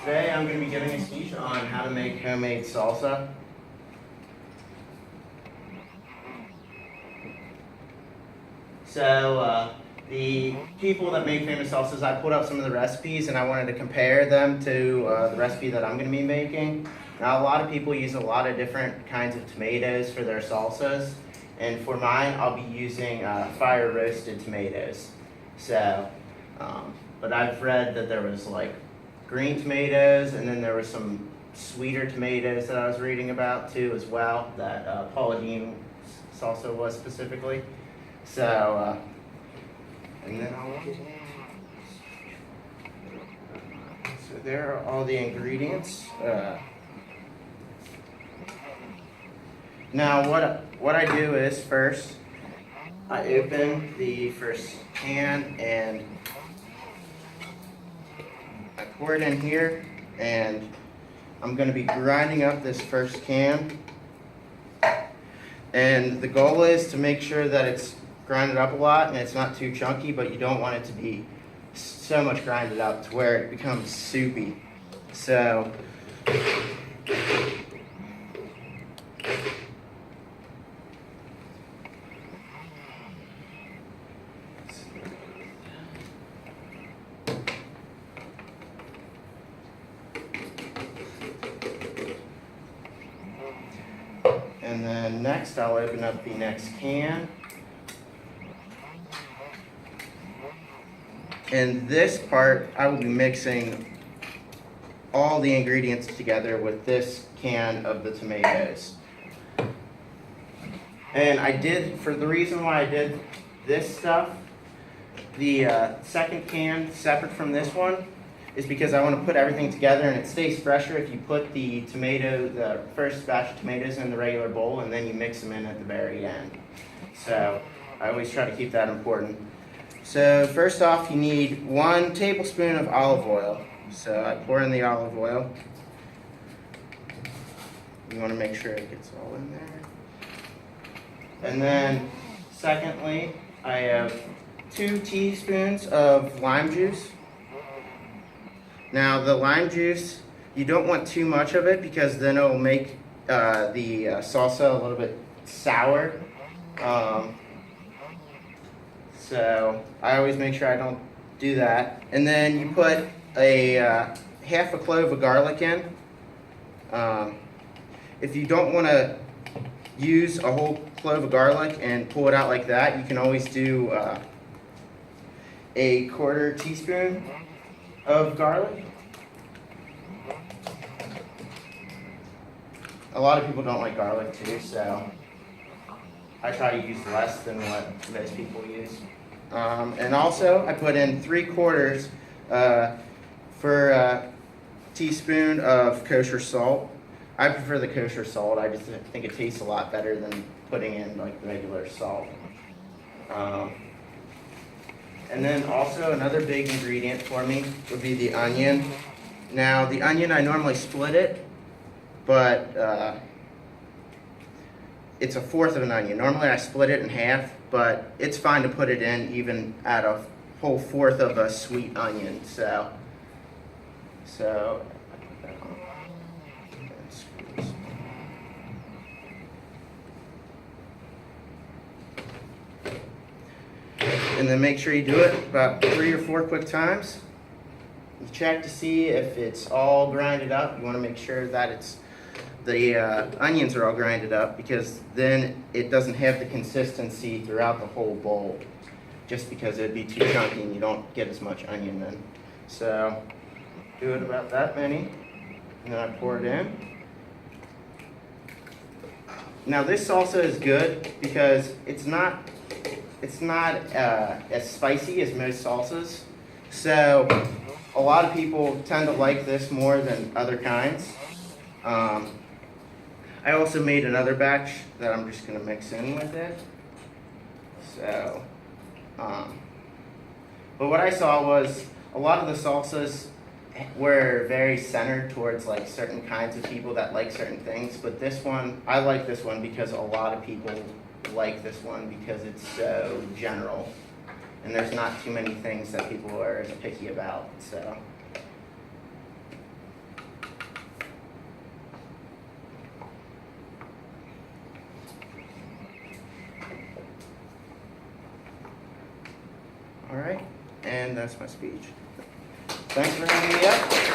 Today I'm going to be giving a speech on how to make homemade salsa. So the people that make famous salsas, I pulled up some of the recipes and I wanted to compare them to the recipe that I'm going to be making. Now a lot of people use a lot of different kinds of tomatoes for their salsas, and for mine I'll be using fire roasted tomatoes. So, but I've read that there was like green tomatoes, and then there were some sweeter tomatoes that I was reading about too as well, that Paula Deen's salsa was specifically. So, and then I'll get in. So there are all the ingredients. Now what I do is first, I open the first can and I pour it in here, and I'm going to be grinding up this first can. And the goal is to make sure that it's grinded up a lot and it's not too chunky, but you don't want it to be so much grinded up to where it becomes soupy. So and then next I'll open up the next can. And this part I will be mixing all the ingredients together with this can of the tomatoes. And I did, for the reason why I did this stuff, the second can separate from this one, is because I want to put everything together and it stays fresher if you put the first batch of tomatoes in the regular bowl and then you mix them in at the very end. So I always try to keep that important. So first off, you need 1 tablespoon of olive oil. So I pour in the olive oil. You want to make sure it gets all in there. And then secondly, I have 2 teaspoons of lime juice. Now the lime juice, you don't want too much of it because then it will make the salsa a little bit sour. So I always make sure I don't do that. And then you put a half a clove of garlic in. If you don't want to use a whole clove of garlic and pull it out like that, you can always do a 1/4 teaspoon of garlic. A lot of people don't like garlic too, so I try to use less than what most people use. And also I put in 3/4 for a teaspoon of kosher salt. I prefer the kosher salt. I just think it tastes a lot better than putting in like regular salt. And then also another big ingredient for me would be the onion. Now the onion, I normally split it, but it's 1/4 of an onion. Normally I split it in half, but it's fine to put it in even at a whole 1/4 of a sweet onion. So I put that on. And squeeze. And then make sure you do it about 3 or 4 quick times. You check to see if it's all grinded up. You want to make sure that the onions are all grinded up, because then it doesn't have the consistency throughout the whole bowl, just because it'd be too chunky and you don't get as much onion then. So do it about that many, and then I pour it in. Now this salsa is good because it's not as spicy as most salsas. So a lot of people tend to like this more than other kinds. I also made another batch that I'm just going to mix in with it. So, but what I saw was a lot of the salsas were very centered towards like certain kinds of people that like certain things. But this one, I like this one because a lot of people like this one because it's so general. And there's not too many things that people are picky about, so. All right, and that's my speech. Thanks for having me up.